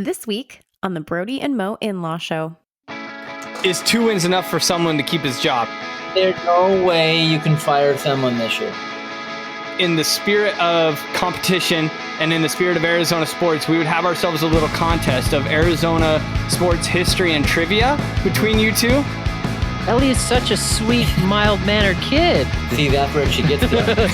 This week on the Brody and Mo In-Law Show. Is 2 wins enough for someone to keep his job? There's no way you can fire someone this year. In the spirit of competition and in the spirit of Arizona sports, we would have ourselves a little contest of Arizona sports history and trivia between you two. Ellie is such a sweet, mild-mannered kid. See, that's where she gets to.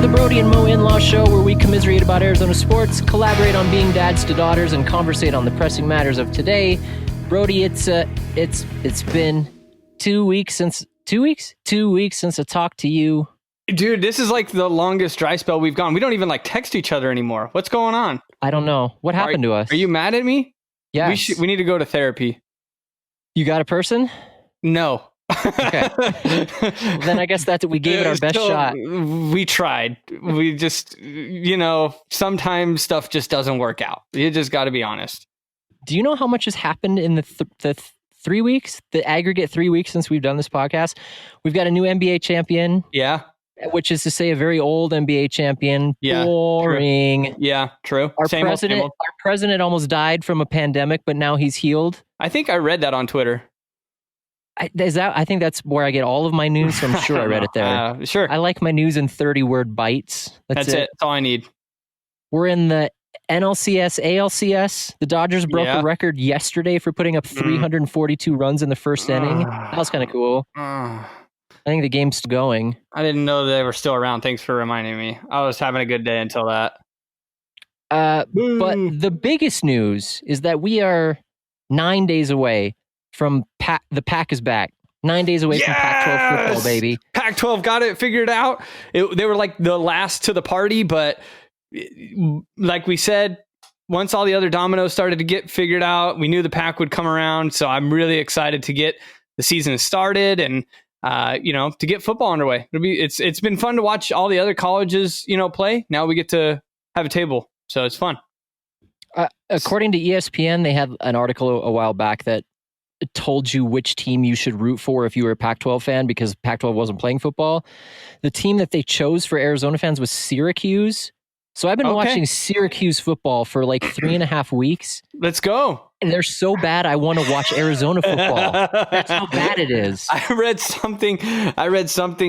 Brody and Mo In-Law Show, where we commiserate about Arizona sports, collaborate on being dads to daughters, and conversate on the pressing matters of today. Brody, it's been 2 weeks since 2 weeks since I talked to you. Dude, this is like the longest dry spell we've gone. We don't even text each other anymore. What's going on? I don't know. What happened to us? Are you mad at me? Yeah. We need to go to therapy. You got a person? No. Okay. Then I guess we gave it our best shot. We tried. We just, sometimes stuff just doesn't work out. You just got to be honest. Do you know how much has happened in the 3 weeks, the aggregate 3 weeks since we've done this podcast? We've got a new NBA champion. Yeah. Which is to say a very old NBA champion. Yeah. Boring. True. Yeah, true. Our president almost died from a pandemic, but now he's healed. I think I read that on Twitter. I think that's where I get all of my news, so I'm sure I read it there. Sure. I like my news in 30-word bites. That's it. That's all I need. We're in the NLCS, ALCS. The Dodgers broke a record yesterday for putting up 342 runs in the first inning. That was kind of cool. I think the game's still going. I didn't know they were still around. Thanks for reminding me. I was having a good day until that. But the biggest news is that we are 9 days away from the Pack is back. 9 days away from Pac-12 football, baby. Pac-12 got it figured out. They were like the last to the party, but like we said, once all the other dominoes started to get figured out, we knew the Pac would come around. So I'm really excited to get the season started and to get football underway. It's been fun to watch all the other colleges play. Now we get to have a table, so it's fun. According to ESPN, they had an article a while back that told you which team you should root for if you were a Pac-12 fan because Pac-12 wasn't playing football. The team that they chose for Arizona fans was Syracuse. So I've been watching Syracuse football for 3.5 weeks. Let's go. And they're so bad, I want to watch Arizona football. That's how bad it is. I read something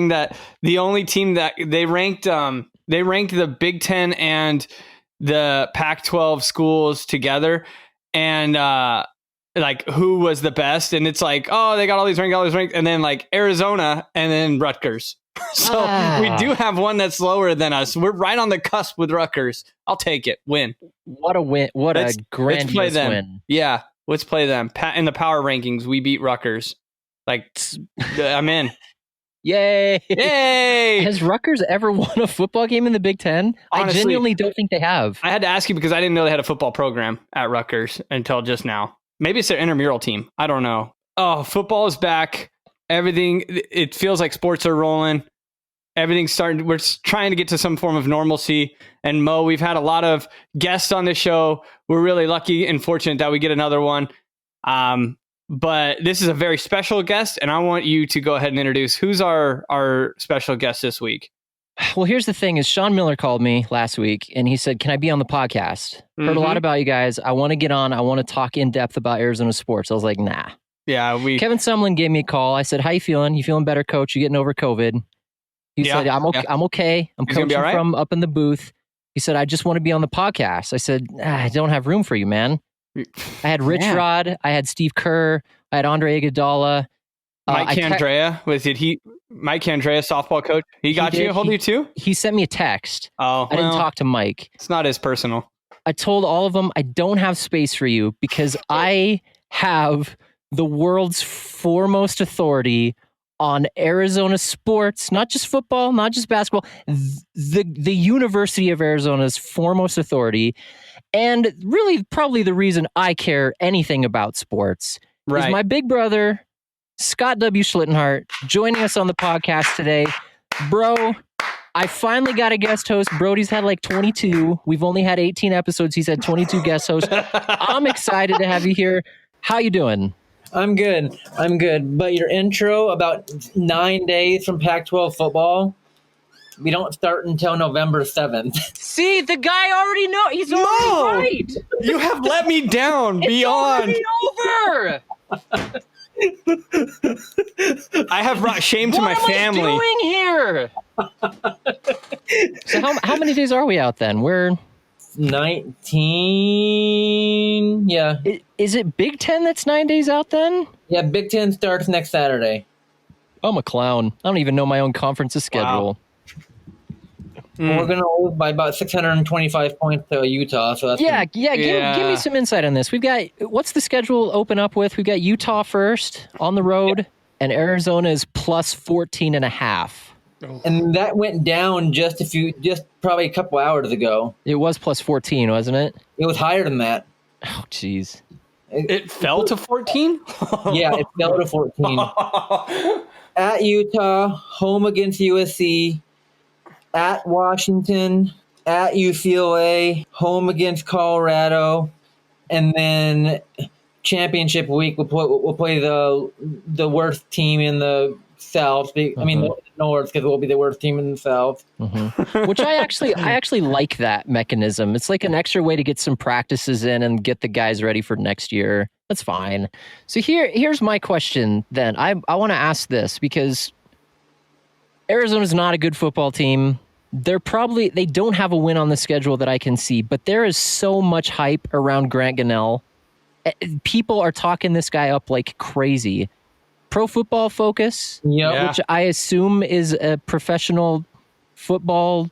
that the only team that they ranked the Big Ten and the Pac-12 schools together, and who was the best, and it's they got all these ranked, and then Arizona and then Rutgers. So we do have one that's lower than us. We're right on the cusp with Rutgers. I'll take it. Win. What a win. Let's grandiose win. Yeah. Let's play them. In the power rankings, we beat Rutgers. I'm in. Yay. Yay. Has Rutgers ever won a football game in the Big Ten? Honestly, I genuinely don't think they have. I had to ask you because I didn't know they had a football program at Rutgers until just now. Maybe it's their intramural team. I don't know. Oh, football is back. Everything, it feels like sports are rolling. Everything's starting. We're trying to get to some form of normalcy. And Mo, we've had a lot of guests on the show. We're really lucky and fortunate that we get another one. But this is a very special guest, and I want you to go ahead and introduce who's our special guest this week. Well, here's the thing: is Sean Miller called me last week, and he said, "Can I be on the podcast? Heard a lot about you guys. I want to get on. I want to talk in depth about Arizona sports." I was like, "Nah." Yeah, Kevin Sumlin gave me a call. I said, "How you feeling? You feeling better, Coach? You getting over COVID?" He said, "I'm okay. I'm okay. I'm coaching from up in the booth." He said, "I just want to be on the podcast." I said, "I don't have room for you, man." I had Rich Rod. I had Steve Kerr. I had Andre Iguodala. Mike Candrea, Mike Candrea, softball coach? He got you? Hold you too? He sent me a text. Oh, I didn't talk to Mike. It's not as personal. I told all of them, I don't have space for you because I have the world's foremost authority on Arizona sports, not just football, not just basketball, the University of Arizona's foremost authority. And really probably the reason I care anything about sports is my big brother, Scott W. Schlittenhart, joining us on the podcast today. Bro, I finally got a guest host. Brody's had like 22. We've only had 18 episodes. He's had 22 guest hosts. I'm excited to have you here. How you doing? I'm good. But your intro about 9 days from Pac-12 football, we don't start until November 7th. See, the guy already know. He's already right. You have let me down beyond. It's already over. I have brought shame to my family. What am I doing here? So how many days are we out then? We're 19. Yeah. Is it Big Ten that's 9 days out then? Yeah, Big Ten starts next Saturday. I'm a clown. I don't even know my own conference's schedule. Wow. We're going to lose by about 625 points to Utah. So that's Give me some insight on this. We've got, what's the schedule open up with? We've got Utah first on the road, and Arizona is plus 14.5. And that went down just probably a couple hours ago. It was plus 14, wasn't it? It was higher than that. Oh, jeez. It fell to 14? Yeah, it fell to 14. At Utah, home against USC, at Washington, at UCLA, home against Colorado, and then championship week we'll play the worst team in the South. I mean, the North, because we'll be the worst team in the South. Which I actually like that mechanism. It's like an extra way to get some practices in and get the guys ready for next year. That's fine. So here's my question then. I want to ask this because Arizona's not a good football team. They don't have a win on the schedule that I can see, but there is so much hype around Grant Gunnell. People are talking this guy up like crazy. Pro Football Focus, which I assume is a professional football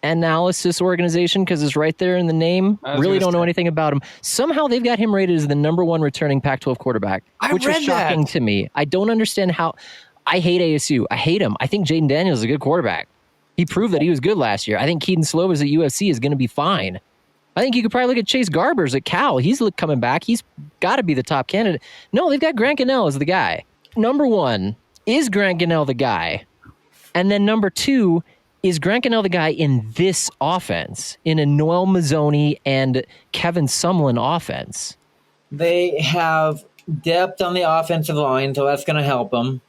analysis organization because it's right there in the name. Really don't know anything about him. Somehow they've got him rated as the number one returning Pac-12 quarterback, which was shocking to me. I don't understand how. I hate ASU. I hate him. I think Jaden Daniels is a good quarterback. He proved that he was good last year. I think Keaton Slovis at USC is going to be fine. I think you could probably look at Chase Garbers at Cal. He's coming back. He's got to be the top candidate. No, they've got Grant Gunnell as the guy. Number one, is Grant Gunnell the guy? And then number two, is Grant Gunnell the guy in this offense, in a Noel Mazzoni and Kevin Sumlin offense? They have depth on the offensive line, so that's going to help them.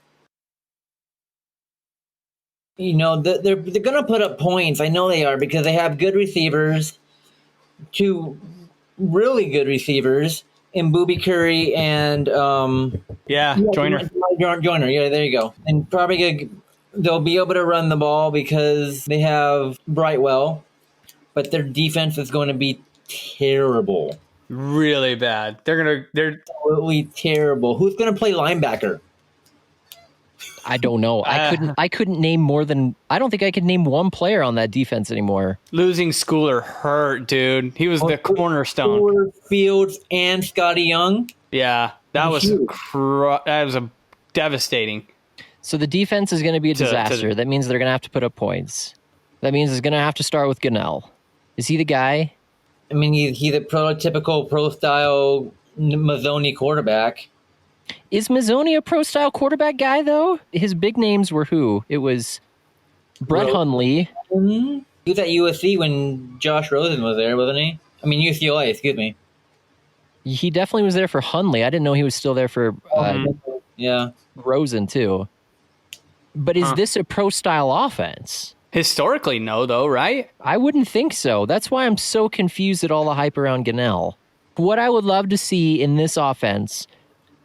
You know, they're going to put up points. I know they are because they have good receivers, two really good receivers in Booby Curry and Joyner. Joyner. Yeah, there you go. And probably they'll be able to run the ball because they have Brightwell, but their defense is going to be terrible. Really bad. They're absolutely terrible. Who's going to play linebacker? I don't know. I couldn't name more than. I don't think I could name one player on that defense anymore. Losing Schooler hurt, dude. He was the cornerstone. Schooler, Fields, and Scotty Young. Yeah, that was devastating. So the defense is going to be a disaster. That means they're going to have to put up points. That means it's going to have to start with Gunnell. Is he the guy? I mean, he's a prototypical pro-style Mazzoni quarterback. Is Mazzoni a pro-style quarterback guy, though? His big names were who? It was Brett Hundley. Mm-hmm. He was at USC when Josh Rosen was there, wasn't he? I mean, UCLA, excuse me. He definitely was there for Hundley. I didn't know he was still there for Rosen, too. But is this a pro-style offense? Historically, no, though, right? I wouldn't think so. That's why I'm so confused at all the hype around Gunnell. What I would love to see in this offense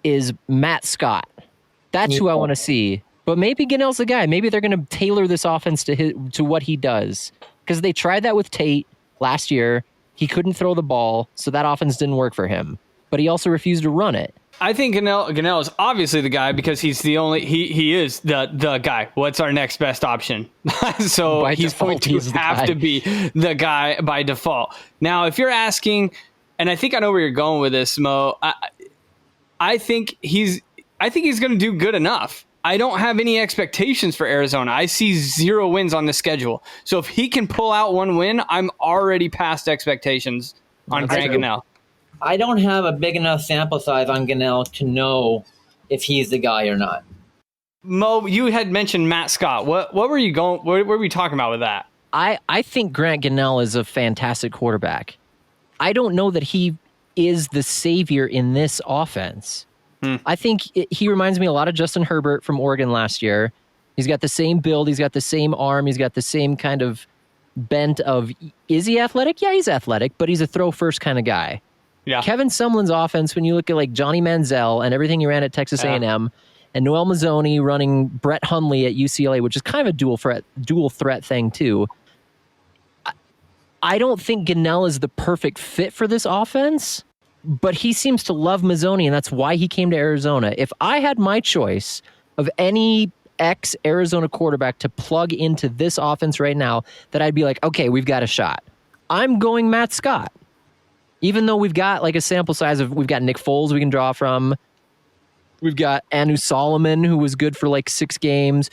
is Matt Scott. That's who I want to see. But maybe Gunnell's the guy. Maybe they're going to tailor this offense to what he does. Because they tried that with Tate last year. He couldn't throw the ball, so that offense didn't work for him. But he also refused to run it. I think Gunnell is obviously the guy because he's the only he is the guy. What's our next best option? So by he's default, going to have to be the guy by default. Now, if you're asking, and I think I know where you're going with this, Mo. I think he's going to do good enough. I don't have any expectations for Arizona. I see 0 wins on the schedule. So if he can pull out 1 win, I'm already past expectations on Grant Gunnell. I don't have a big enough sample size on Gunnell to know if he's the guy or not. Mo, you had mentioned Matt Scott. What were you going? What were we talking about with that? I think Grant Gunnell is a fantastic quarterback. I don't know that he is the savior in this offense. I think he reminds me a lot of Justin Herbert from Oregon last year. He's got the same build. He's got the same arm. He's got the same kind of bent of, is he athletic? Yeah, he's athletic, but he's a throw first kind of guy. Yeah. Kevin Sumlin's offense, when you look at like Johnny Manziel and everything he ran at Texas A&M, and Noel Mazzoni running Brett Hundley at UCLA, which is kind of a dual threat thing too. I don't think Gunnell is the perfect fit for this offense, but he seems to love Mazzoni, and that's why he came to Arizona. If I had my choice of any ex-Arizona quarterback to plug into this offense right now, that I'd be like, okay, we've got a shot. I'm going Matt Scott. Even though we've got like a sample size of, we've got Nick Foles we can draw from. We've got Anu Solomon, who was good for like 6 games.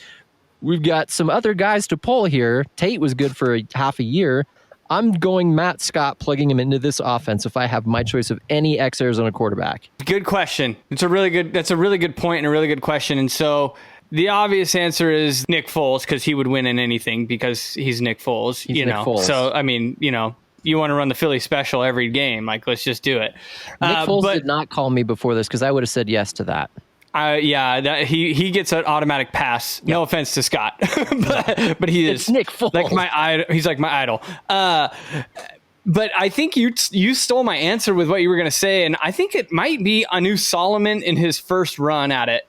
We've got some other guys to pull here. Tate was good for half a year. I'm going Matt Scott, plugging him into this offense if I have my choice of any ex-Arizona quarterback. Good question. That's a really good point and a really good question. And so the obvious answer is Nick Foles, because he would win in anything because he's Nick Foles. He's Nick Foles. So I mean, you want to run the Philly special every game, like let's just do it. Nick Foles did not call me before this because I would have said yes to that. He gets an automatic pass. Yep. No offense to Scott, but he is Nick Foles. Like my idol. He's like my idol. But I think you stole my answer with what you were going to say, and I think it might be Anu Solomon in his first run at it.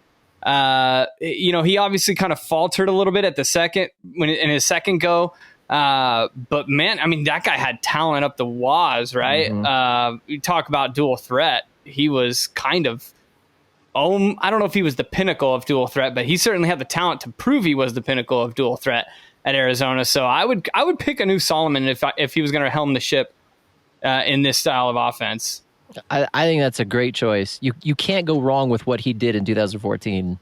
He obviously kind of faltered a little bit at the second in his second go. But man, I mean, that guy had talent up the waz, right? Mm-hmm. You talk about dual threat. He was kind of. I don't know if he was the pinnacle of dual threat, but he certainly had the talent to prove he was the pinnacle of dual threat at Arizona. So I would pick Anu Solomon if he was going to helm the ship in this style of offense. I think that's a great choice. You can't go wrong with what he did in 2014.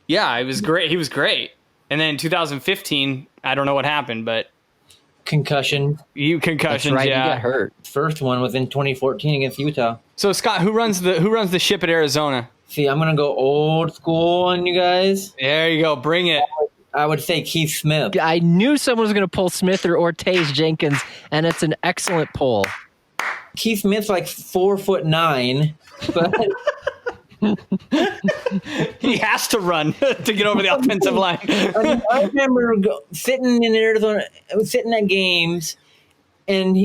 Yeah, it was great. He was great. And then 2015, I don't know what happened, but concussions. That's right, yeah. He got hurt. First one was in 2014 against Utah. So Scott, who runs the ship at Arizona? See, I'm gonna go old school on you guys. There you go. Bring it. I would say Keith Smith. I knew someone was going to pull Smith or Ortiz Jenkins, and it's an excellent pull. Keith Smith's like 4'9", but he has to run to get over the offensive line. I remember sitting in Arizona, sitting at games, and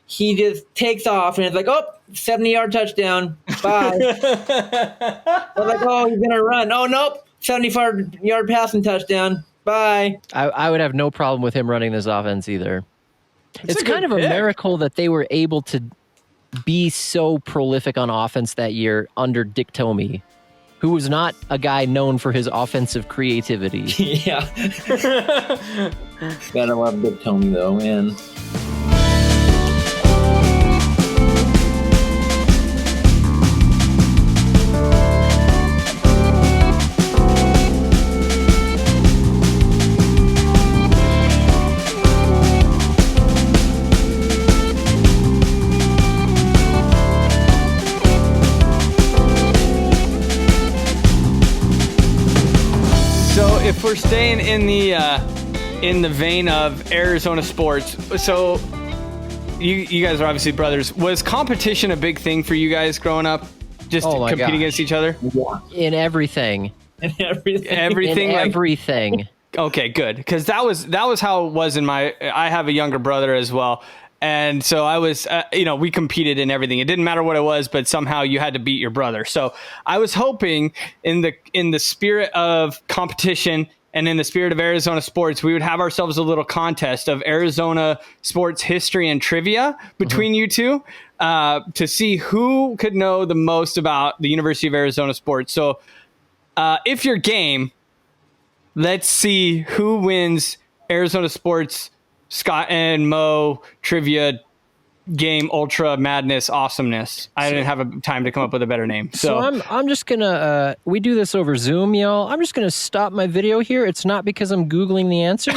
he just takes off, and it's like, 70-yard touchdown. Bye. I was like, he's going to run. Oh, nope. 75-yard passing touchdown. Bye. I would have no problem with him running this offense either. It's kind of a miracle that they were able to be so prolific on offense that year under Dick Tomey, who was not a guy known for his offensive creativity. Yeah. Gotta love Dick Tomey, though, man. If we're staying in the vein of Arizona sports, so you guys are obviously brothers. Was competition a big thing for you guys growing up? Just competing against each other? Yeah. In everything. Everything. Okay, good. Because that was how it was I have a younger brother as well. And so I was, we competed in everything. It didn't matter what it was, but somehow you had to beat your brother. So I was hoping in the spirit of competition and in the spirit of Arizona sports, we would have ourselves a little contest of Arizona sports history and trivia between you two to see who could know the most about the University of Arizona sports. So if you're game, let's see who wins Arizona sports Scott and Mo trivia game ultra madness awesomeness. I didn't have a time to come up with a better name. So I'm just gonna we do this over Zoom, y'all. I'm just gonna stop my video here. It's not because I'm Googling the answers.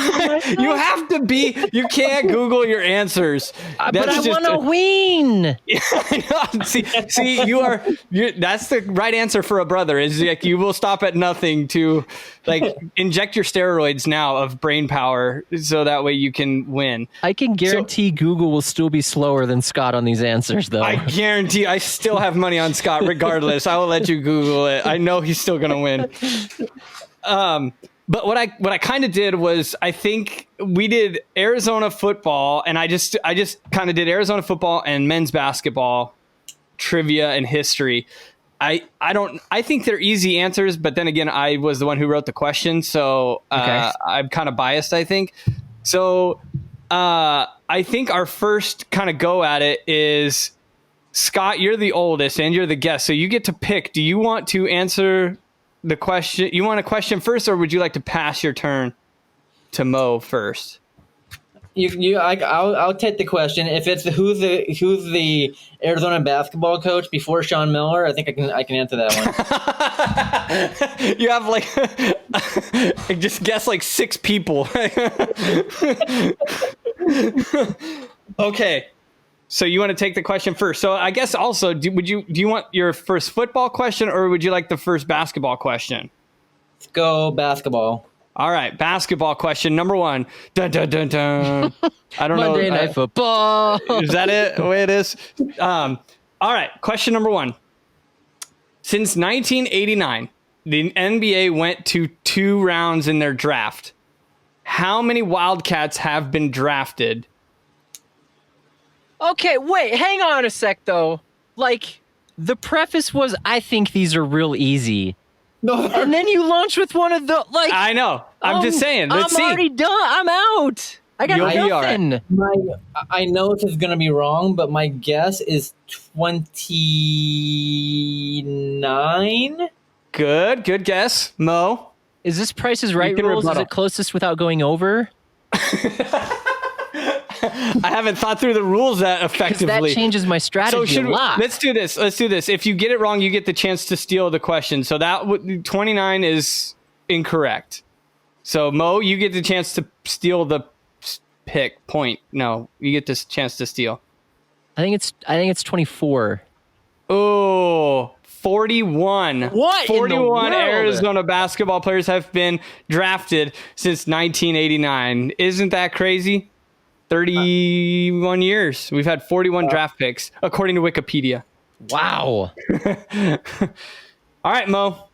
You have to be. You can't Google your answers. But I want to win. see, that's the right answer for a brother. Is like you will stop at nothing to like inject your steroids now of brain power, so that way you can win. I can guarantee Google will still be slower than Scott on these answers, though. I guarantee I still have money on Scott regardless. I will let you Google it. I know he's still gonna win. But what I kind of did was I think we did Arizona football, and I just kind of did Arizona football and men's basketball trivia and history. I think they're easy answers, but then again, I was the one who wrote the question, so I'm kind of biased, I think. So I think our first kind of go at it is, Scott, you're the oldest and you're the guest, so you get to pick. Do you want to answer the question? You want a question first, or would you like to pass your turn to Mo first? I'll take the question. If it's who's the Arizona basketball coach before Sean Miller, I think I can answer that one. You have like just guess like 6 people. Okay, so you want to take the question first. So I guess also, do you want your first football question, or would you like the first basketball question? Let's go basketball. All right, basketball question number 1. Dun, dun, dun, dun. I don't know. Monday Night Football. Is that it? The way it is? All right, question number 1. Since 1989, the NBA went to 2 rounds in their draft. How many Wildcats have been drafted? Okay, wait, hang on a sec, though. Like, the preface was, I think these are real easy. No. And then you launch with one of the, like... I know. I'm just saying. Let's see. I'm already done. I'm out. I got nothing. I know this is going to be wrong, but my guess is 29. Good guess. Mo? Is this Price is Right rules? Is it closest without going over? I haven't thought through the rules that effectively. That changes my strategy a lot. Let's do this. If you get it wrong, you get the chance to steal the question. So that 29 is incorrect. So Mo, you get the chance to steal the point. No, you get this chance to steal. I think it's 24. Oh, 41. What? 41 Arizona basketball players have been drafted since 1989. Isn't that crazy? 31 years. We've had 41 draft picks, according to Wikipedia. Wow. All right, Mo.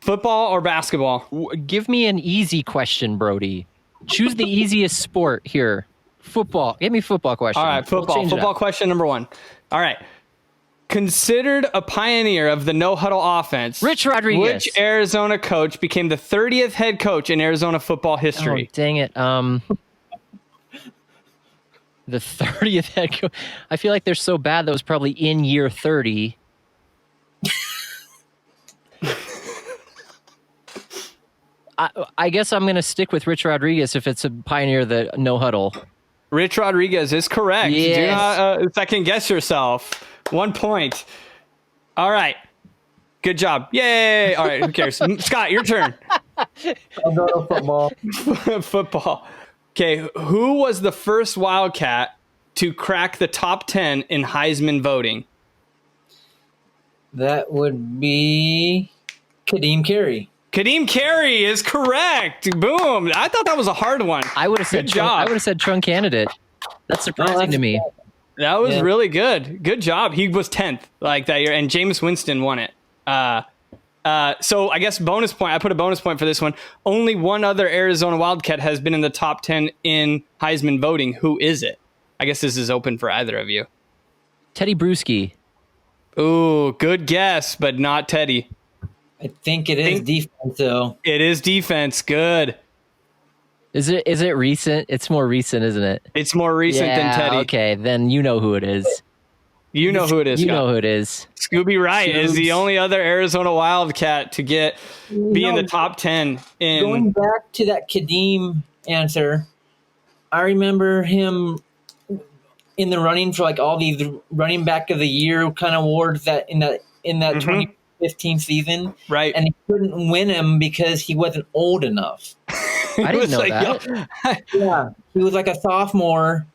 Football or basketball? Give me an easy question, Brody. Choose the easiest sport here. Football. Give me football question. All right, football. Football question number 1. All right. Considered a pioneer of the no-huddle offense, Rich Rodriguez. Which Arizona coach became the 30th head coach in Arizona football history? Oh, dang it. The 30th head coach. I feel like they're so bad that was probably in year 30. I guess I'm going to stick with Rich Rodriguez if it's a pioneer of the no huddle. Rich Rodriguez is correct. Yes. Do not second guess yourself. 1 point. All right. Good job. Yay. All right. Who cares? Scott, your turn. I'll go to football. Football. Okay. Who was the first Wildcat to crack the top 10 in Heisman voting? That would be Kadeem Carey. Kadeem Carey is correct. Boom. I thought that was a hard one. I would have said I would have said Trump candidate. That's surprising to me. That was really good. Good job. He was 10th like that year, and Jameis Winston won it. So I guess bonus point. I put a bonus point for this one. Only one other Arizona Wildcat has been in the top 10 in Heisman voting. Who is it? I guess this is open for either of you. Teddy Bruschi. Ooh, good guess, but not Teddy. I think it is defense, though. It is defense. Good. Is it recent? It's more recent, isn't it? It's more recent than Teddy. Okay, then you know who it is. You know who it is. You know who it is. Scooby Wright is the only other Arizona Wildcat to be in the top 10. Going back to that Kadeem answer, I remember him in the running for like all these running back of the year kind of awards that in that 2015 season. Right. And he couldn't win them because he wasn't old enough. I didn't know that. Yeah. He was like a sophomore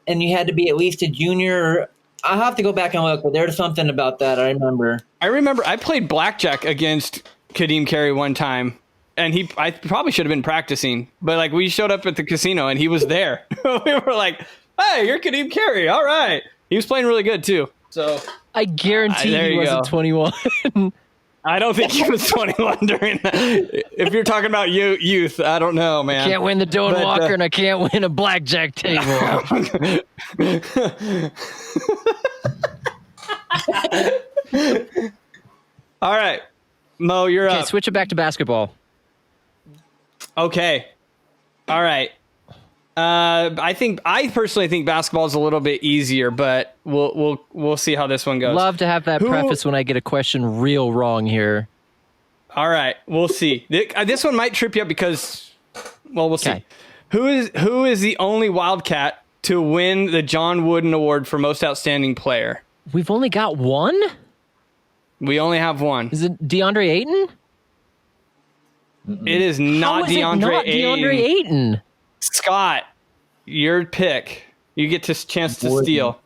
and you had to be at least a junior. I'll have to go back and look, but there's something about that I remember. I played blackjack against Kadeem Carey one time, and I probably should have been practicing, but like we showed up at the casino and he was there. We were like, "Hey, you're Kadeem Carey. All right." He was playing really good too. So I guarantee he wasn't 21. I don't think he was 21 during that. If you're talking about youth, I don't know, man. I can't win the Dylan Walker and I can't win a blackjack table. All right. Mo, you're up. Okay, switch it back to basketball. Okay. All right. I personally think basketball is a little bit easier, but we'll see how this one goes. Love to have that preface when I get a question real wrong here. All right, we'll see. This one might trip you up because, well, we'll see. Who is the only Wildcat to win the John Wooden Award for Most Outstanding Player? We've only got one? We only have one. Is it DeAndre Ayton? It is not DeAndre Ayton. Scott, your pick. You get this chance to steal.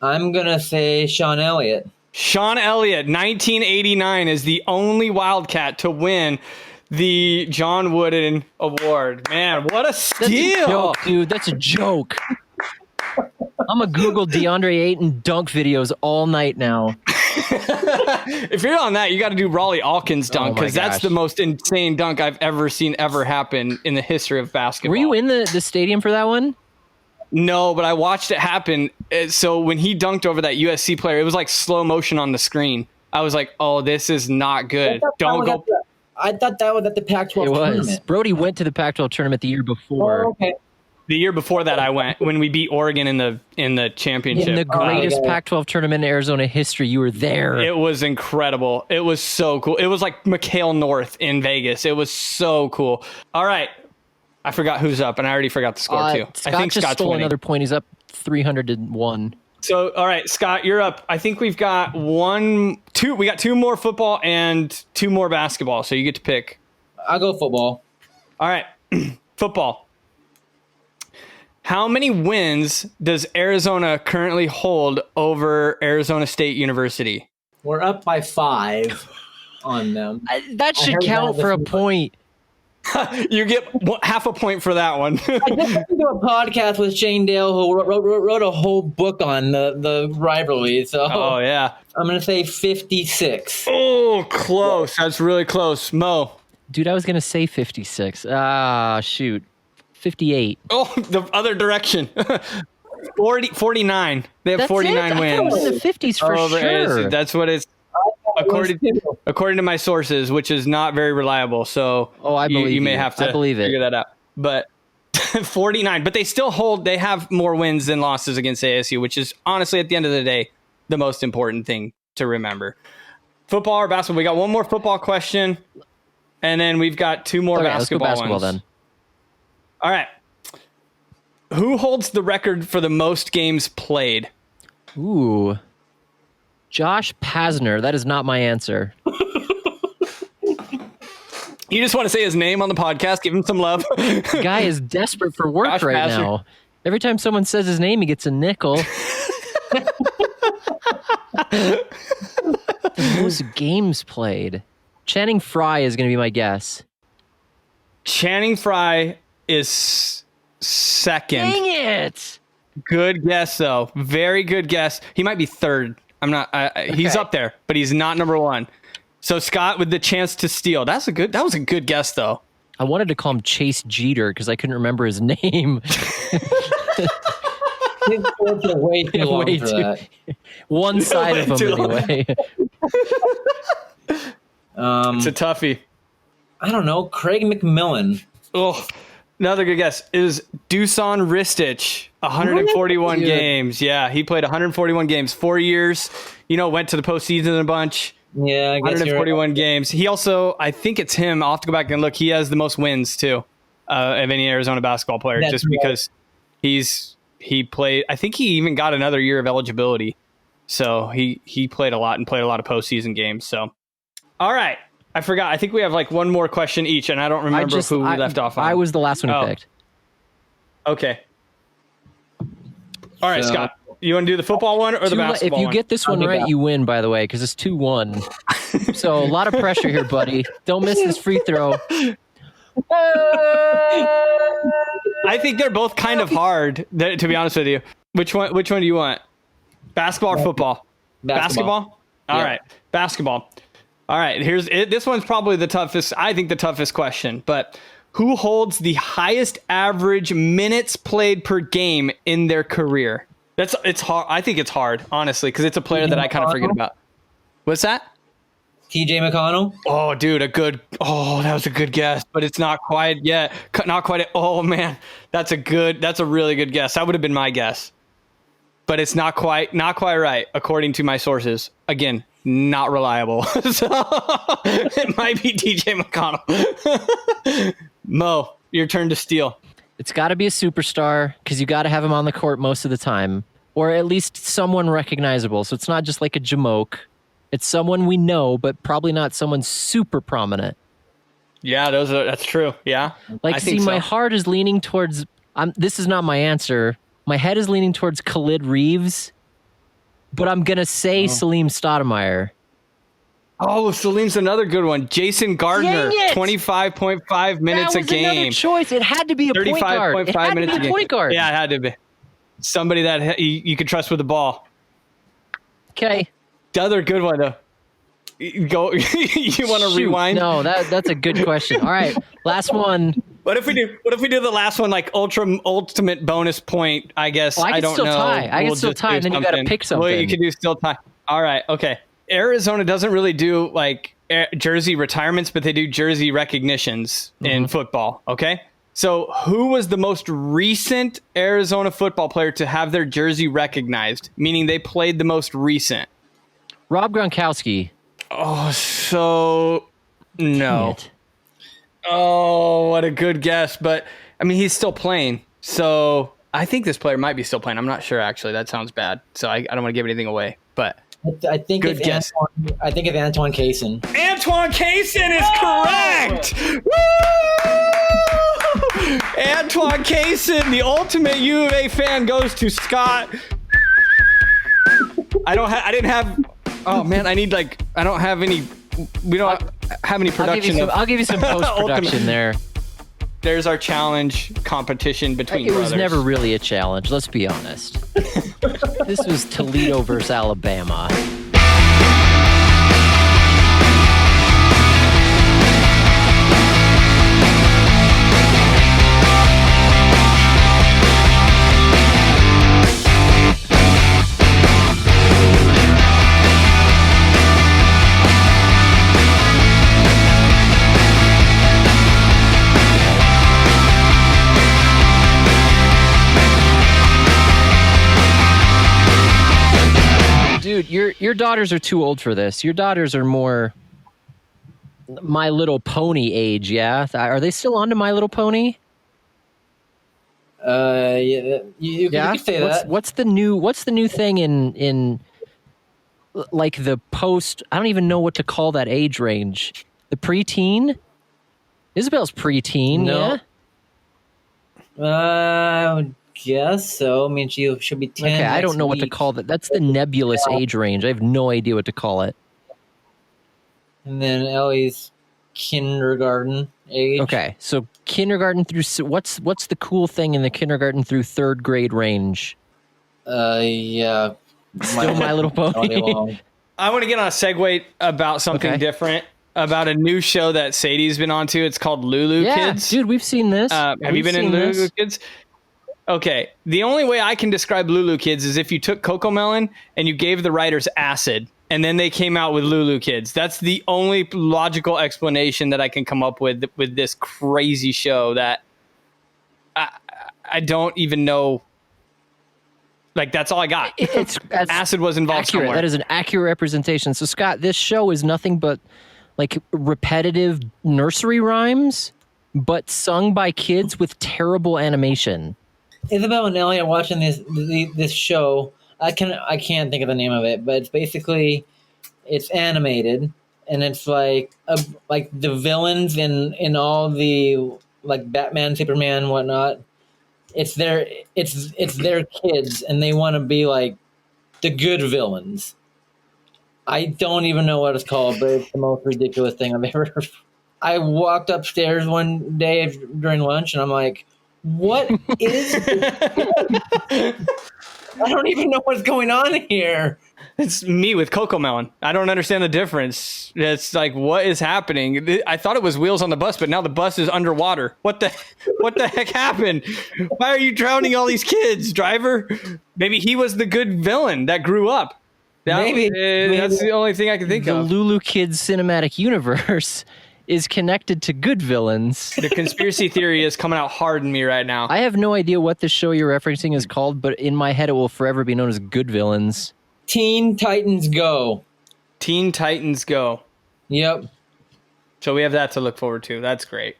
I'm going to say Sean Elliott. Sean Elliott, 1989, is the only Wildcat to win the John Wooden Award. Man, what a steal. That's a joke, dude. That's a joke. I'm going to Google DeAndre Ayton dunk videos all night now. If you're on that, you got to do Raleigh Alkins dunk because that's the most insane dunk I've ever seen ever happen in the history of basketball. Were you in the stadium for that one? No, but I watched it happen. So when he dunked over that USC player, it was like slow motion on the screen. I was like, oh, this is not good. Don't go. I thought that was at the Pac-12 tournament. Brody went to the Pac-12 tournament the year before. Oh, okay. The year before that, I went when we beat Oregon in the championship. In the greatest Pac-12 tournament in Arizona history, you were there. It was incredible. It was so cool. It was like McHale North in Vegas. It was so cool. All right. I forgot who's up, and I already forgot the score, too. Scott I think just Scott's stole winning. another point. He's up 300-1. So, all right, Scott, you're up. I think we've got we got two more football and two more basketball, so you get to pick. I'll go football. All right, football. How many wins does Arizona currently hold over Arizona State University? We're up by 5 on them. That should count for a point. You get half a point for that one. I just listened to a podcast with Shane Dale who wrote a whole book on the rivalry. So oh, yeah. I'm going to say 56. Oh, close. That's really close. Mo. Dude, I was going to say 56. Ah, shoot. 58. Oh, the other direction. 49. They have 49 wins. I thought it was in the 50s for sure. That's what it's according to my sources, which is not very reliable. So I believe you may have to figure that out. But 49. But they have more wins than losses against ASU, which is honestly at the end of the day the most important thing to remember. Football or basketball? We got one more football question, and then we've got two more basketball let's go basketball ones. Then. All right. Who holds the record for the most games played? Ooh. Josh Pazner. That is not my answer. You just want to say his name on the podcast, give him some love. The guy is desperate for work Josh right Pazner. Now. Every time someone says his name, he gets a nickel. The most games played. Channing Frye is going to be my guess. Channing Frye is second. Dang it! Good guess, though. Very good guess. He might be third. I'm not. He's up there, but he's not number one. So Scott with the chance to steal. That was a good guess, though. I wanted to call him Chase Jeter because I couldn't remember his name. Way too long for that. One side of him, anyway. It's a toughie. I don't know. Craig McMillan. Oh, another good guess is Dusan Ristic. 141 games. Yeah, he played 141 games, 4 years. Went to the postseason a bunch. Yeah, I guess 141 games. He also, I think it's him. I'll have to go back and look. He has the most wins too of any Arizona basketball player, because he's he played. I think he even got another year of eligibility. So he played a lot and played a lot of postseason games. So, all right. I forgot. I think we have like one more question each, and I don't remember who we left off on. I was the last one who picked. Okay. All right, Scott. You want to do the football one or the basketball one? If you get this one right, you win, by the way, because it's 2-1. So a lot of pressure here, buddy. Don't miss this free throw. I think they're both kind of hard, to be honest with you. Which one do you want? Basketball or football? Basketball? All right. Basketball. All right. This one's probably the toughest. I think the toughest question, but who holds the highest average minutes played per game in their career? It's hard. I think it's hard, honestly, because it's a player that I kind of forget about. What's that? TJ McConnell. Oh, dude, that was a good guess, but it's not quite yet. Not quite. Oh man, that's a really good guess. That would have been my guess, but it's not quite right according to my sources. Again, not reliable. So it might be TJ McConnell. Mo, your turn to steal. It's got to be a superstar because you got to have him on the court most of the time, or at least someone recognizable. So it's not just like a jamoke. It's someone we know, but probably not someone super prominent. Yeah, that's true. Yeah. Like, see, my heart is leaning towards, this is not my answer. My head is leaning towards Khalid Reeves, but I'm going to say Salim Stoudemire. Oh, Salim's another good one. Jason Gardner, 25.5 minutes a game. Another choice. It had to be a point guard. 35.5 minutes a game. Point guard. Yeah, it had to be. Somebody that you could trust with the ball. Okay. The other good one, though. Go. You want to rewind? No, that's a good question. All right, last one. What if we do the last one like ultimate bonus point? I guess. Well, I don't know. I can still tie, and then you got to pick something. Well, you can do still tie. All right. Okay. Arizona doesn't really do like jersey retirements, but they do jersey recognitions in football. Okay. So who was the most recent Arizona football player to have their jersey recognized? Meaning they played the most recent. Rob Gronkowski. Oh, so no. Oh, what a good guess. But I mean, he's still playing. So I think this player might be still playing. I'm not sure, actually. That sounds bad. So I don't want to give anything away. But I think good guess. it's Antoine Kaysen. Antoine Kaysen is correct. Woo! Antoine Kaysen, the ultimate U of A fan, goes to Scott. I didn't have. Oh man, I don't have any. We don't have any production. I'll give you some post production there. There's our challenge competition between brothers. It was never really a challenge. Let's be honest. This was Toledo versus Alabama. Dude, your daughters are too old for this. Your daughters are more My Little Pony age, yeah? Are they still on to My Little Pony? Yeah, you can say that. What's the new thing in like the post? I don't even know what to call that age range. The preteen? Isabel's preteen, No. yeah. I guess so. I mean, she'll be 10. Okay, I don't know what to call that. That's the nebulous age range. I have no idea what to call it. And then Ellie's kindergarten age. Okay, so kindergarten through what's the cool thing in the kindergarten through third grade range? Yeah. Still My Little Pony. I want to get on a segue about something different, about a new show that Sadie's been on to. It's called Lulu Kids. Dude, we've seen this. Have you been in Lulu Kids? Okay. The only way I can describe Lulu Kids is if you took Cocomelon and you gave the writers acid, and then they came out with Lulu Kids. That's the only logical explanation that I can come up with this crazy show that I don't even know. Like, that's all I got. Acid was involved somewhere. That is an accurate representation. So, Scott, this show is nothing but like repetitive nursery rhymes, but sung by kids with terrible animation. Isabel and Ellie are watching this show. I can't think of the name of it, but it's basically it's animated, and it's like the villains in all the like Batman, Superman, whatnot. It's their kids, and they want to be like the good villains. I don't even know what it's called, but it's the most ridiculous thing I've ever. I walked upstairs one day during lunch, and I'm like, "What is this? I don't even know what's going on here." It's me with Coco Melon. I don't understand the difference. It's like, what is happening? I thought it was Wheels on the Bus, but now the bus is underwater. What the heck happened? Why are you drowning all these kids, driver? Maybe he was the good villain that grew up. Maybe. That's the only thing I can think The of. Lulu Kids cinematic universe is connected to good villains. The conspiracy theory is coming out hard in me right now. I have no idea what the show you're referencing is called, but in my head it will forever be known as Good Villains. Teen Titans Go. Teen Titans Go. Yep. So we have that to look forward to. That's great.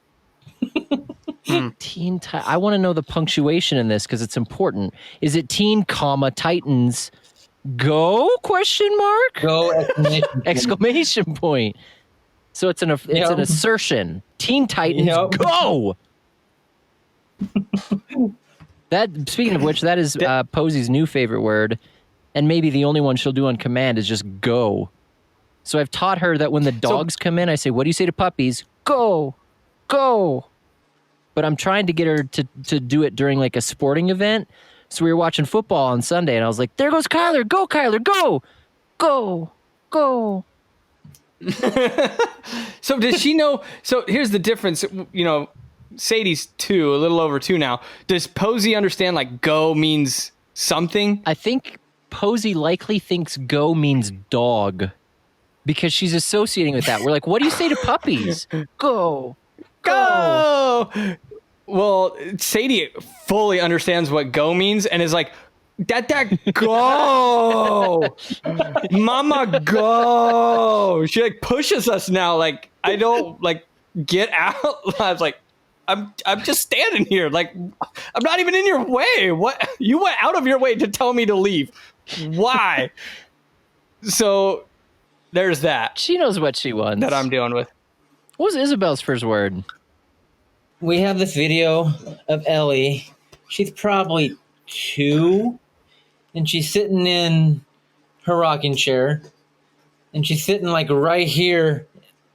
I want to know the punctuation in this because it's important. Is it teen, comma, Titans Go? Question mark? Go exclamation point. Exclamation point. So it's an assertion. Teen Titans Yep. Go. That speaking of which, that is Posey's new favorite word, and maybe the only one she'll do on command is just go. So I've taught her that when the dogs come in, I say, "What do you say to puppies? Go, go." But I'm trying to get her to do it during like a sporting event. So we were watching football on Sunday, and I was like, "There goes Kyler! Go, Kyler! Go, go, go!" So does she know? So here's the difference. You know, Sadie's 2, a little over 2 now. Does Posey understand like go means something? I think Posey likely thinks go means dog because she's associating with that. We're like, what do you say to puppies? Go. Go! Well, Sadie fully understands what go means and is like, Dad, go! Mama, go! She like pushes us now. Like, I don't like get out. I was like, I'm just standing here. Like, I'm not even in your way. What? You went out of your way to tell me to leave. Why? So there's that She knows what she wants. that I'm dealing with. What was Isabel's first word? We have this video of Ellie. She's probably 2, and she's sitting in her rocking chair, and she's sitting like right here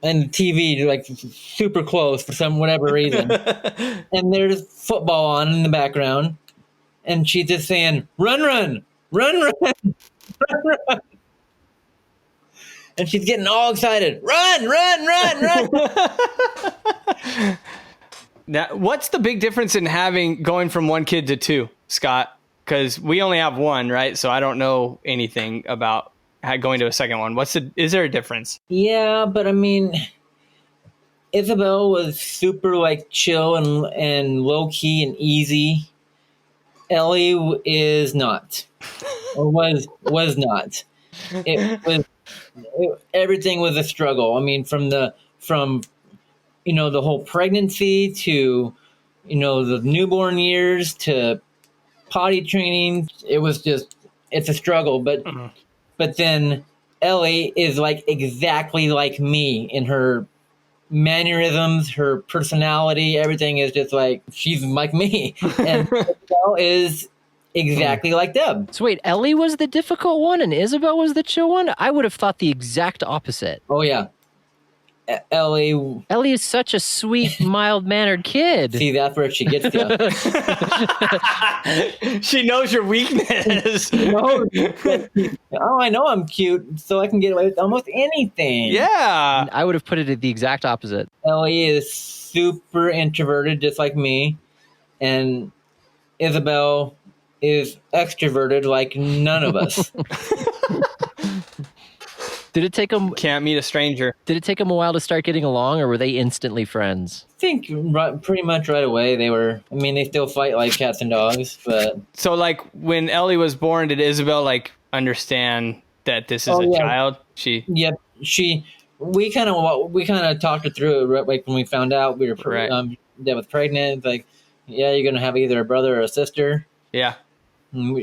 in the TV, like super close for some whatever reason. And there's football on in the background, and she's just saying, "Run, run, run, run, run, run." And she's getting all excited. Run, run, run, run. Now, what's the big difference in going from 1 kid to 2, Scott? Because we only have 1, right? So I don't know anything about going to a second one. Is there a difference? Yeah, but I mean, Isabel was super like chill and low key and easy. Ellie is not, or was not. Everything was a struggle. I mean, from the whole pregnancy to the newborn years to potty training. It's a struggle. But then Ellie is like exactly like me in her mannerisms, her personality, everything is just like she's like me. And Isabel is exactly like Deb. So wait, Ellie was the difficult one and Isabel was the chill one? I would have thought the exact opposite. Oh yeah. Ellie is such a sweet, mild-mannered kid. See, that's where she gets you. She knows your weakness. Oh, I know I'm cute, so I can get away with almost anything. Yeah. I would have put it at the exact opposite. Ellie is super introverted, just like me, and Isabel is extroverted like none of us. Did it take them? Can't meet a stranger. Did it take them a while to start getting along, or were they instantly friends? I think pretty much right away they were. I mean, they still fight like cats and dogs, but So, like, when Ellie was born, did Isabel like understand that this is a child? Yep. We kind of talked her through it. Right, like when we found out we were Right. Deb was pregnant. Like Yeah, you're gonna have either a brother or a sister. Yeah.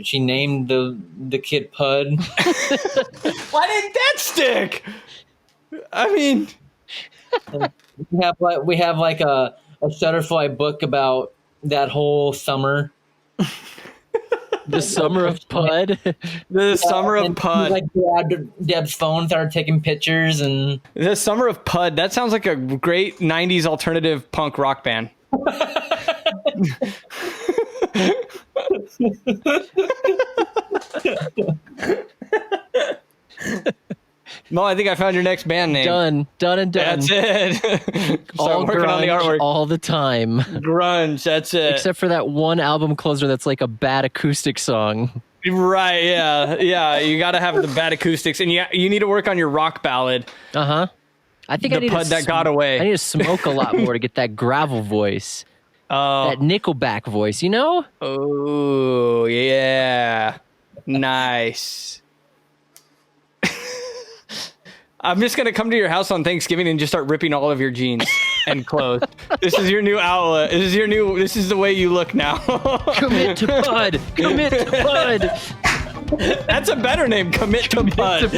She named the kid Pud. Why didn't that stick? I mean, We have like a Shutterfly book about that whole summer. The Summer of Pud. the Summer of And he, Pud. like grabbed Deb's phone, started taking pictures, and The Summer of Pud. That sounds like a great 90s alternative punk rock band. Mo, I think I found your next band name. Done and done. That's it. All Start working on the grunge, artwork. all the time. Grunge, that's it. Except for that one album closer that's like a bad acoustic song. Right, yeah. You got to have the bad acoustics, and you need to work on your rock ballad. Uh-huh. I think The I need Pud that got away. I need to smoke a lot more to get that gravel voice. That Nickelback voice, you know? Oh, yeah. Nice. I'm just going to come to your house on Thanksgiving and just start ripping all of your jeans and clothes. This is your new outlet. This is the way you look now. Commit to Pud. Commit to Pud. That's a better name. Commit to Pud.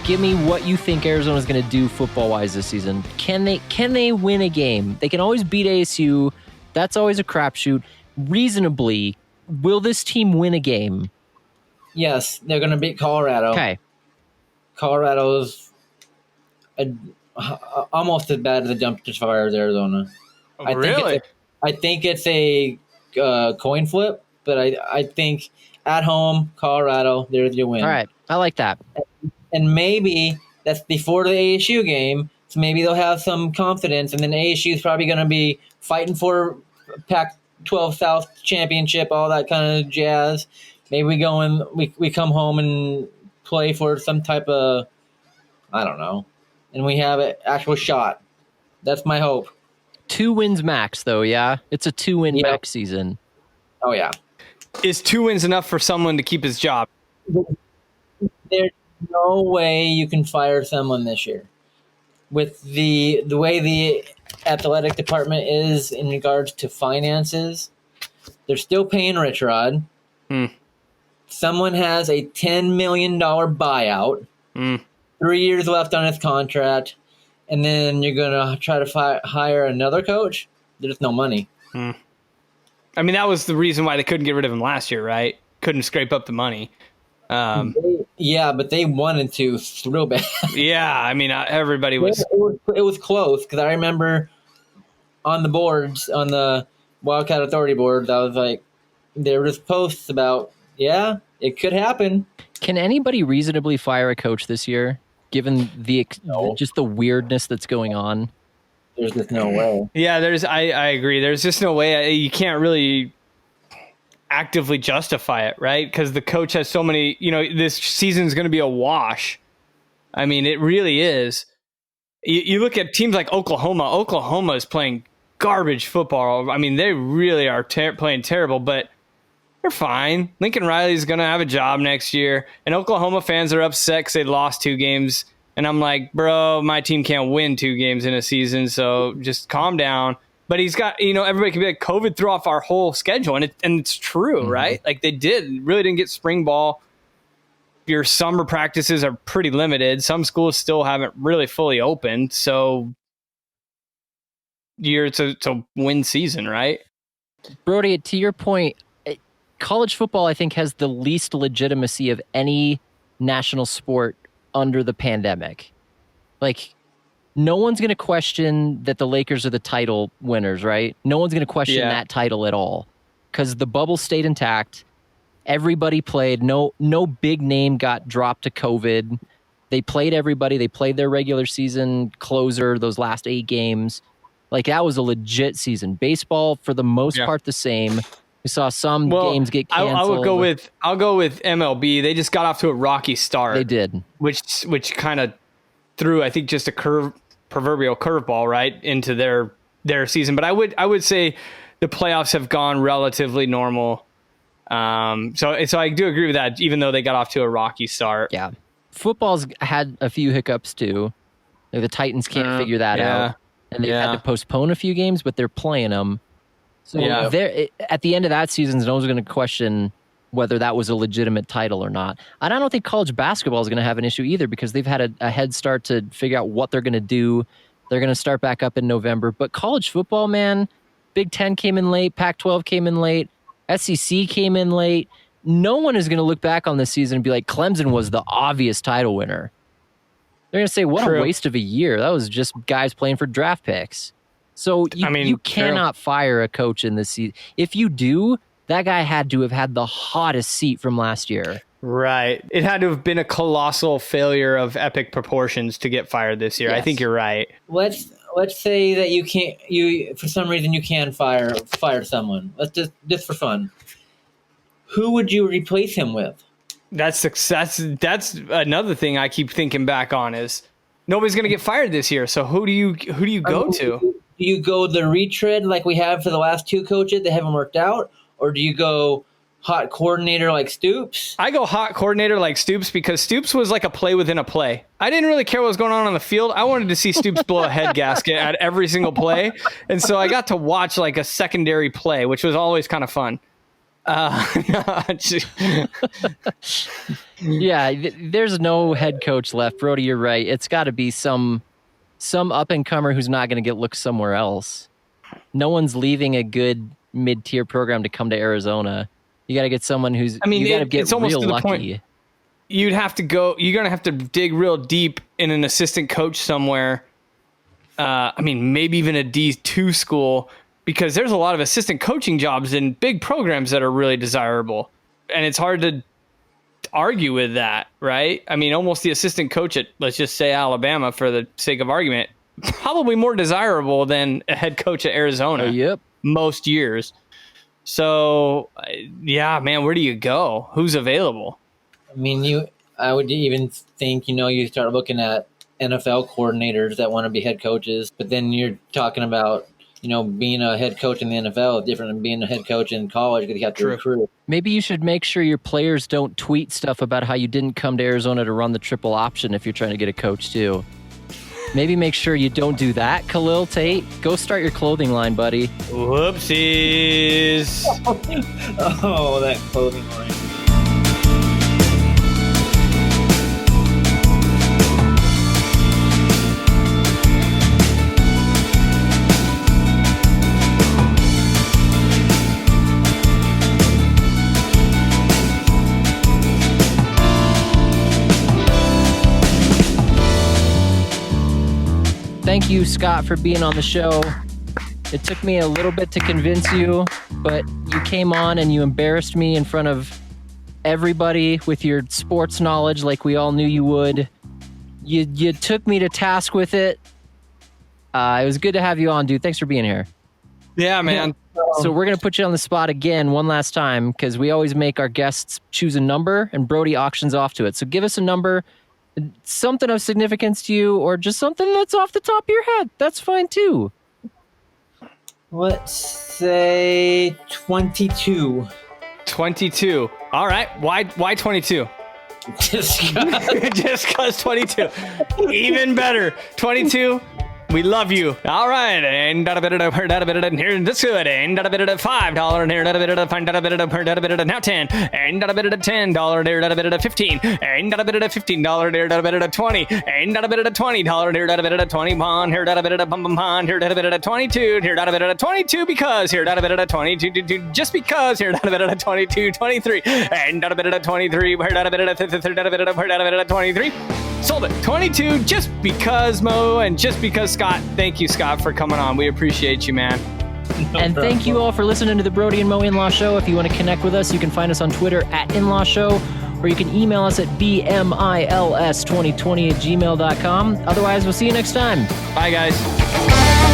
Give me what you think Arizona's going to do football-wise this season. Can they win a game? They can always beat ASU. That's always a crapshoot. Reasonably, will this team win a game? yes, they're gonna beat Colorado. Okay. Colorado's almost as bad as the dumpster fire as Arizona. Oh, really? I think it's a coin flip, but I think at home, Colorado, they're the win. All right. I like that. And maybe that's before the ASU game, so maybe they'll have some confidence, and then ASU is probably going to be fighting for Pac-12 South championship, all that kind of jazz. Maybe we go and we come home and play for some type of, I don't know, and we have an actual shot. That's my hope. 2 wins max, though, yeah? It's a 2-win max season. Oh, yeah. Is 2 wins enough for someone to keep his job? There's no way you can fire someone this year. With the way the athletic department is in regards to finances, they're still paying Rich Rod. Someone has a $10 million buyout, 3 years left on his contract, and then you're going to try to hire another coach? There's no money. I mean, that was the reason why they couldn't get rid of him last year, right? Couldn't scrape up the money. Yeah, but they wanted to real bad. Yeah, I mean, everybody was. It was close because I remember on the boards, on the Wildcat Authority boards, I was like, there was posts about, yeah, it could happen. Can anybody reasonably fire a coach this year, given just the weirdness that's going on? There's just no way. Yeah, I agree. There's just no way. You can't really actively justify it, right? Because the coach has so many, this season's going to be a wash. I mean, it really is. You look at teams like Oklahoma. Oklahoma is playing garbage football. I mean, they really are playing terrible, but they're fine. Lincoln Riley's going to have a job next year, and Oklahoma fans are upset because they lost 2 games. And I'm like, bro, my team can't win 2 games in a season, so just calm down. But he's got, everybody can be like, COVID threw off our whole schedule, and it's true, right? Like they really didn't get spring ball. Your summer practices are pretty limited. Some schools still haven't really fully opened, so it's a win season, right? Brody, to your point, college football, I think, has the least legitimacy of any national sport under the pandemic. Like, no one's going to question that the Lakers are the title winners, right? No one's going to question that title at all because the bubble stayed intact. Everybody played. No big name got dropped to COVID. They played everybody. They played their regular season closer, those last 8 games. Like, that was a legit season. Baseball, for the most part, the same. We saw some games get canceled. I'll go with MLB. They just got off to a rocky start. They did, which kind of threw, I think, just a proverbial curveball right into their season. But I would say the playoffs have gone relatively normal. So I do agree with that, even though they got off to a rocky start. Yeah, football's had a few hiccups too. Like, the Titans can't figure that out, and they've had to postpone a few games, but they're playing them. So at the end of that season, no one's going to question whether that was a legitimate title or not. And I don't think college basketball is going to have an issue either, because they've had a head start to figure out what they're going to do. They're going to start back up in November. But college football, man, Big Ten came in late, Pac-12 came in late, SEC came in late. No one is going to look back on this season and be like, Clemson was the obvious title winner. They're going to say, what a waste of a year. That was just guys playing for draft picks. So you cannot fire a coach in this season. If you do, that guy had to have had the hottest seat from last year. Right. It had to have been a colossal failure of epic proportions to get fired this year. Yes. I think you're right. Let's say that you for some reason you can fire someone. Let's just for fun. Who would you replace him with? That's another thing I keep thinking back on is nobody's going to get fired this year. So who do you go to? Do you go the retread like we have for the last 2 coaches that haven't worked out? Or do you go hot coordinator like Stoops? I go hot coordinator like Stoops, because Stoops was like a play within a play. I didn't really care what was going on the field. I wanted to see Stoops blow a head gasket at every single play. And so I got to watch like a secondary play, which was always kind of fun. There's no head coach left. Brody, you're right. It's got to be some up-and-comer who's not going to get looked somewhere else. No one's leaving a good mid-tier program to come to Arizona. You got to get someone who's. I mean, it's almost to the point. You're going to have to dig real deep in an assistant coach somewhere. Maybe even a D2 school, because there's a lot of assistant coaching jobs in big programs that are really desirable, and it's hard to argue with that, right? I mean, almost the assistant coach at, let's just say, Alabama, for the sake of argument, probably more desirable than a head coach at Arizona. Yep. Most years. So, yeah, man, where do you go? Who's available? I mean, I would even think, you start looking at NFL coordinators that want to be head coaches, but then you're talking about, being a head coach in the NFL is different than being a head coach in college, because you have to recruit. Maybe you should make sure your players don't tweet stuff about how you didn't come to Arizona to run the triple option if you're trying to get a coach too. Maybe make sure you don't do that, Khalil Tate. Go start your clothing line, buddy. Whoopsies. Oh, that clothing line. Thank you, Scott, for being on the show. It took me a little bit to convince you, but you came on and you embarrassed me in front of everybody with your sports knowledge like we all knew you would. You took me to task with it. It was good to have you on, dude. Thanks for being here. Yeah, man. So we're going to put you on the spot again one last time, because we always make our guests choose a number and Brody auctions off to it. So give us a number. Something of significance to you, or just something that's off the top of your head. That's fine too. Let's say 22. 22. All right. Why 22? Just because 22. Even better. 22. We love you. All right. And here, that's good. And $5 here, now 10. And $10 here, 15. And $15 here, 20. And $20 here, 20 bond here, bond here, 22 here, 22 because here, 22 just because here, 22 23 and 23 here, 23. Sold it. 22 just because, Mo, and just because Scott. Thank you, Scott, for coming on. We appreciate you, man. And thank you all for listening to the Brody and Mo In-Law Show. If you want to connect with us, you can find us on Twitter at In-Law Show, or you can email us at bmils2020@gmail.com. Otherwise, we'll see you next time. Bye, guys.